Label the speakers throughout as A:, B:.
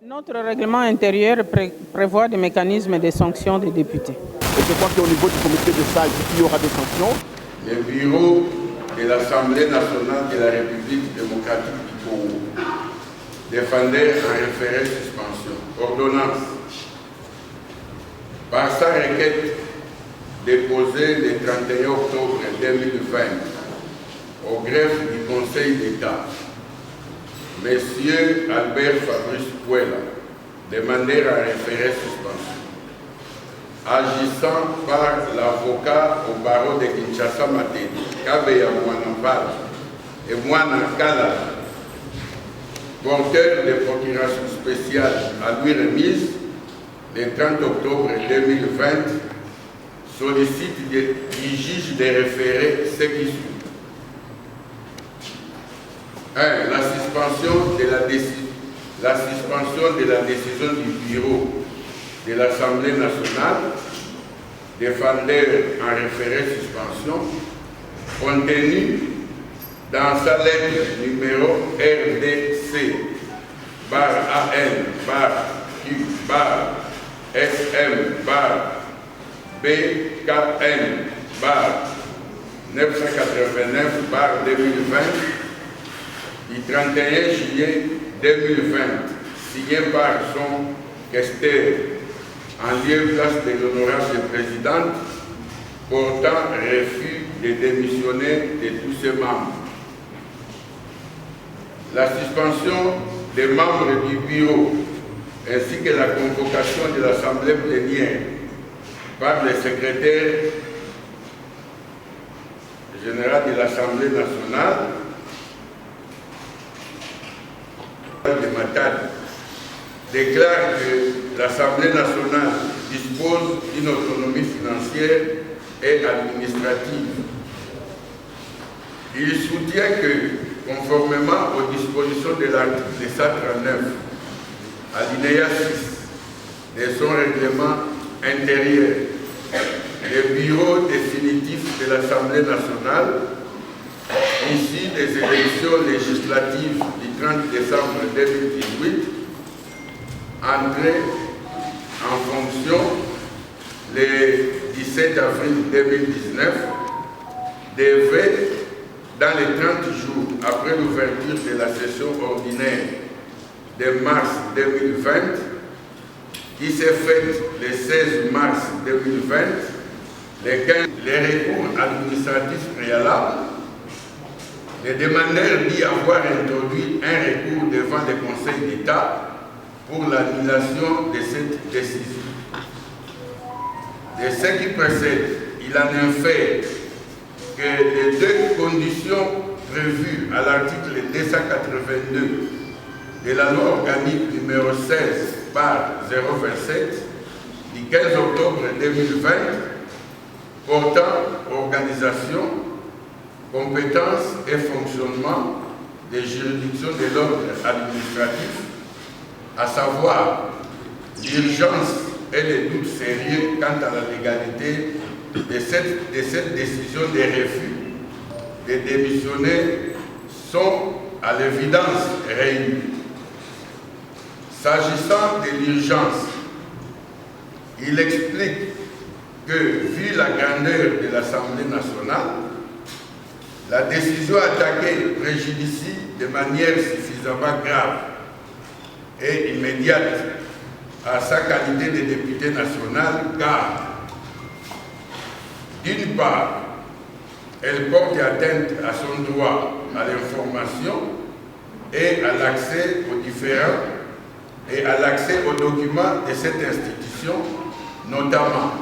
A: Notre règlement intérieur prévoit des mécanismes de sanctions des députés.
B: Et je crois qu'au niveau du comité de salle, il y aura des sanctions.
C: Le bureau de l'Assemblée nationale de la République démocratique du Congo défendait un référé suspension, ordonnance, par sa requête déposée le 31 octobre 2020 au greffe du Conseil d'État. Monsieur Albert Fabrice Puela demandait un référé suspension, agissant par l'avocat au barreau de Kinshasa Matedi, Kabeya Mouanampal et Mouanakala, porteur de procuration spéciale à lui remise le 30 octobre 2020, sollicite du juge de référé ce qui suit. 1. La suspension de la décision du bureau de l'Assemblée nationale défendeur en référé suspension contenu dans sa lettre numéro RDC /AN /Q SM BKN 989 2020 du 31 juillet 2020, signé par son questeur en lieu place de l'honorable présidente, portant refus de démissionner de tous ses membres. La suspension des membres du bureau ainsi que la convocation de l'Assemblée plénière par le secrétaire général de l'Assemblée nationale de Matadi déclare que l'Assemblée nationale dispose d'une autonomie financière et administrative. Il soutient que, conformément aux dispositions de l'article 139, alinéa 6 de son règlement intérieur, le bureau définitif de l'Assemblée nationale, issu des élections législatives du 30 décembre 2018, entré en fonction le 17 avril 2019, devait, dans les 30 jours après l'ouverture de la session ordinaire de mars 2020, qui s'est faite le 16 mars 2020, les recours administratifs préalables, le demandeur dit avoir introduit un recours devant le Conseil d'État pour l'annulation de cette décision. De ce qui précède, il en infère que les deux conditions prévues à l'article 282 de la loi organique numéro 16/027 du 15 octobre 2020 portant organisation, compétences et fonctionnement des juridictions de l'ordre administratif, à savoir l'urgence et les doutes sérieux quant à la légalité de cette décision de refus de démissionner sont à l'évidence réunis. S'agissant de l'urgence, il explique que, vu la grandeur de l'Assemblée nationale, la décision attaquée préjudicie de manière suffisamment grave et immédiate à sa qualité de député national, car, d'une part, elle porte atteinte à son droit à l'information et à l'accès aux différents et à l'accès aux documents de cette institution, notamment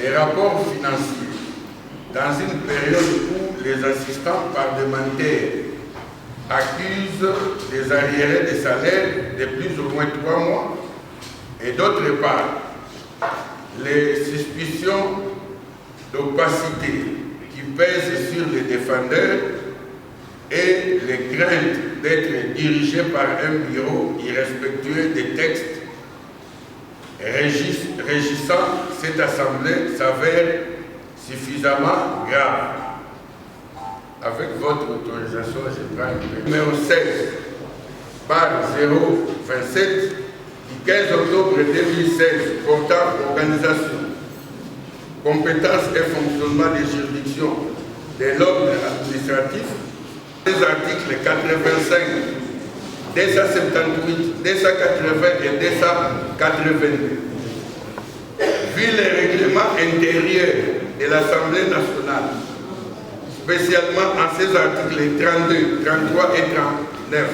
C: les rapports financiers, dans une période où les assistants parlementaires accusent des arriérés de salaire de plus ou moins 3 mois, et d'autre part, les suspicions d'opacité qui pèsent sur les défendeurs et les craintes d'être dirigés par un bureau irrespectueux des textes régissant cette assemblée s'avèrent suffisamment grave. Avec votre autorisation, je prends le numéro 16 027 du 15 octobre 2016 portant organisation, compétences et fonctionnement des juridictions de l'ordre administratif, les articles 85, 278, 280 et 282. Vu les règlements intérieurs de l'Assemblée nationale, spécialement en ces articles 32, 33 et 39,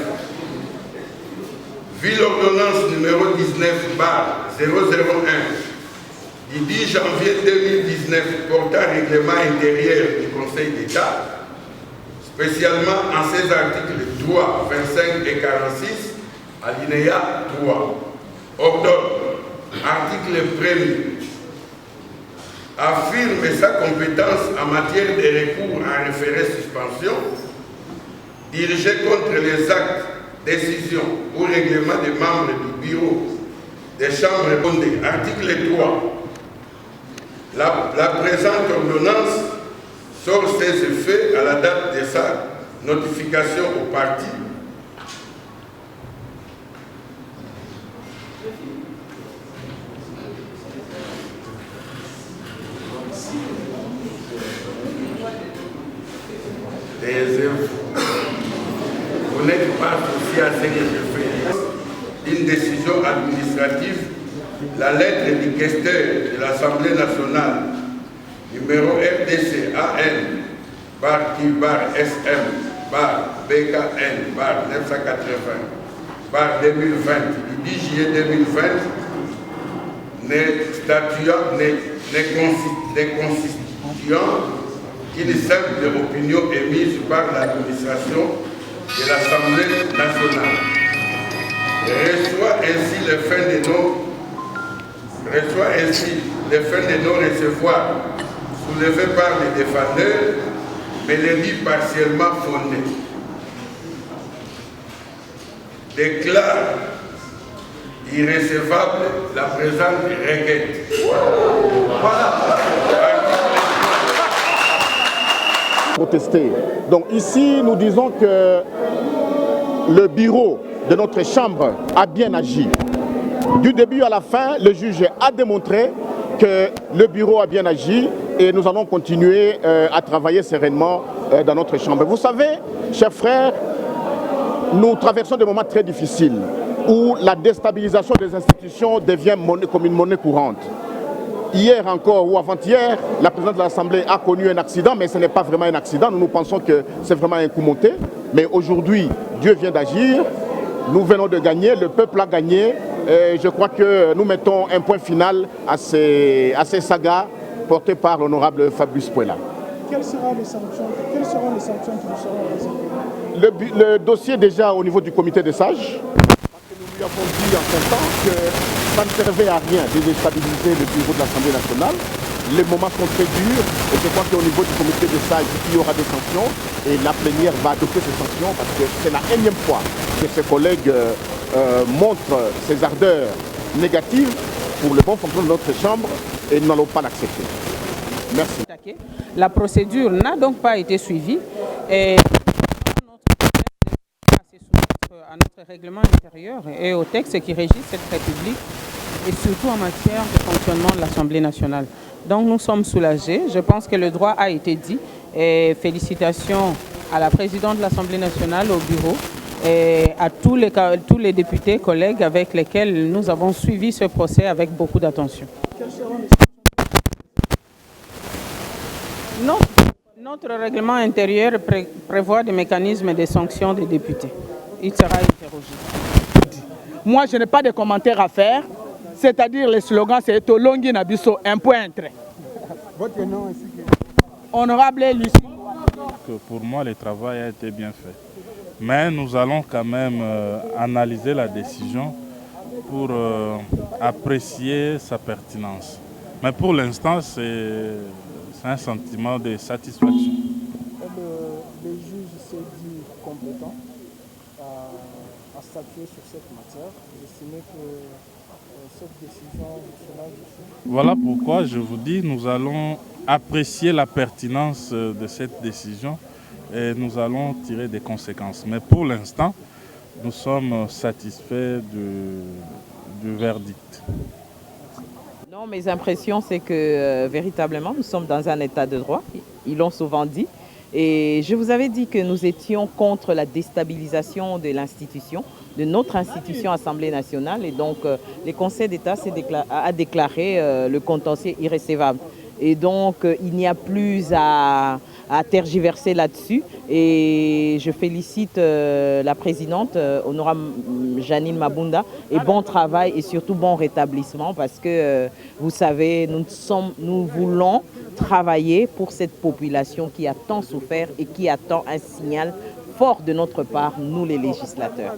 C: vu l'ordonnance numéro 19/001 du 10 janvier 2019 portant règlement intérieur du Conseil d'État, spécialement en ces articles 3, 25 et 46, alinéa 3, ordonne, article 1er, affirme sa compétence en matière de recours en référé suspension, dirigé contre les actes, décisions ou règlements des membres du bureau des chambres bondées. Article 3. La présente ordonnance sort ses effets à la date de sa notification au parti. Vous n'êtes pas associé à ce que je fais. Une décision administrative, la lettre du questeur de l'Assemblée nationale, numéro RDC AN, /SM, BKN, 980, 2020, du 10 juillet 2020, n'est constituant qu'une simple opinion émise par l'administration de l'Assemblée nationale. Reçoit ainsi les fins de non-recevoir soulevées par les défendeurs, mais les dit partiellement fondées. Déclare irrécevable la présente requête. Voilà.
B: Protester. Donc ici, nous disons que le bureau de notre chambre a bien agi. Du début à la fin, le juge a démontré que le bureau a bien agi et nous allons continuer à travailler sereinement dans notre chambre. Vous savez, chers frères, nous traversons des moments très difficiles où la déstabilisation des institutions devient comme une monnaie courante. Hier encore ou avant-hier, la présidente de l'Assemblée a connu un accident, mais ce n'est pas vraiment un accident. Nous pensons que c'est vraiment un coup monté. Mais aujourd'hui, Dieu vient d'agir. Nous venons de gagner, le peuple a gagné. Je crois que nous mettons un point final à ces sagas portées par l'honorable Fabrice Puela.
D: Quelles seront les sanctions qui nous seront réservées?
B: Le dossier déjà au niveau du comité des sages. Nous lui avons dit en son temps que ça ne servait à rien de déstabiliser le bureau de l'Assemblée nationale. Les moments sont très durs et je crois qu'au niveau du comité des sages, il y aura des sanctions et la plénière va adopter ces sanctions parce que c'est la énième fois que ses collègues montrent ces ardeurs négatives pour le bon fonctionnement de notre chambre et nous n'allons pas l'accepter. Merci.
A: La procédure n'a donc pas été suivie et à notre règlement intérieur et au texte qui régit cette République et surtout en matière de fonctionnement de l'Assemblée nationale. Donc nous sommes soulagés. Je pense que le droit a été dit et félicitations à la présidente de l'Assemblée nationale, au bureau et à tous les députés, collègues avec lesquels nous avons suivi ce procès avec beaucoup d'attention. Notre règlement intérieur prévoit des mécanismes de sanctions des députés. Il sera interrogé.
D: Moi, je n'ai pas de commentaires à faire. C'est-à-dire, le slogan, c'est Tolongi Nabiso, un point, un trait. Votre nom ainsi que... Honorable Lucie.
E: Pour moi, le travail a été bien fait. Mais nous allons quand même analyser la décision pour apprécier sa pertinence. Mais pour l'instant, c'est un sentiment de satisfaction.
D: Le juge s'est dit compétent à statuer sur cette matière. J'estimais que cette décision sera justifiée.
E: Voilà pourquoi je vous dis, nous allons apprécier la pertinence de cette décision et nous allons tirer des conséquences. Mais pour l'instant, nous sommes satisfaits du verdict.
F: Non, mes impressions, c'est que véritablement, nous sommes dans un état de droit. Ils l'ont souvent dit. Et je vous avais dit que nous étions contre la déstabilisation de l'institution, de notre institution Assemblée nationale. Et donc, le Conseil d'État a déclaré le contentieux irrécevable. Et donc, il n'y a plus à tergiverser là-dessus. Et je félicite la présidente, honorable Janine Mabunda, et bon travail et surtout bon rétablissement parce que, vous savez, nous voulons travailler pour cette population qui a tant souffert et qui attend un signal fort de notre part, nous les législateurs.